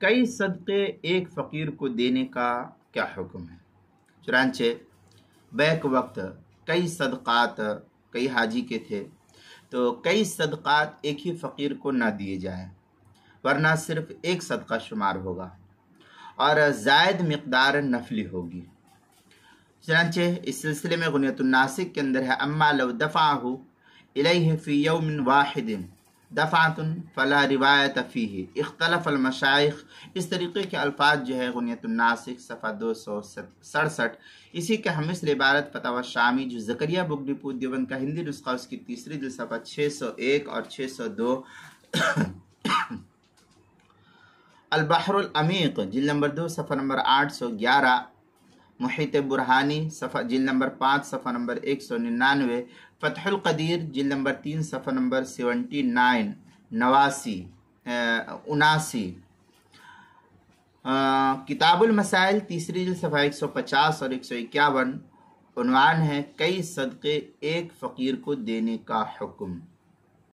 کئی صدقے ایک فقیر کو دینے کا کیا حکم ہے؟ چنانچہ بیک وقت کئی صدقات کئی حاجی کے تھے، تو کئی صدقات ایک ہی فقیر کو نہ دیے جائیں، ورنہ صرف ایک صدقہ شمار ہوگا اور زائد مقدار نفلی ہوگی۔ چنانچہ اس سلسلے میں غنیۃ الناسک کے اندر ہے، اما لو دفعہ الیہ فی یوم واحد دفعۃ فلا روایت فیہ اختلف المشائخ۔ اس طریقے کے الفاظ جو ہے غنیۃ الناسک صفحہ 267، اسی کے ہم مثل عبارت فتاوی شامی جو زکریا بک ڈپو دیوبند کا ہندی نسخہ، اس کی تیسری جلد صفحہ 601 اور 602، البحر العمیق جلد نمبر 2 صفحہ نمبر 811، محیط برہانی صفحہ جلد نمبر 5 صفحہ نمبر 199، فتح القدیر جلد نمبر 3 صفحہ نمبر 79 79، کتاب المسائل تیسری جلد صفحہ 150 اور 151، عنوان ہے کئی صدقے ایک فقیر کو دینے کا حکم۔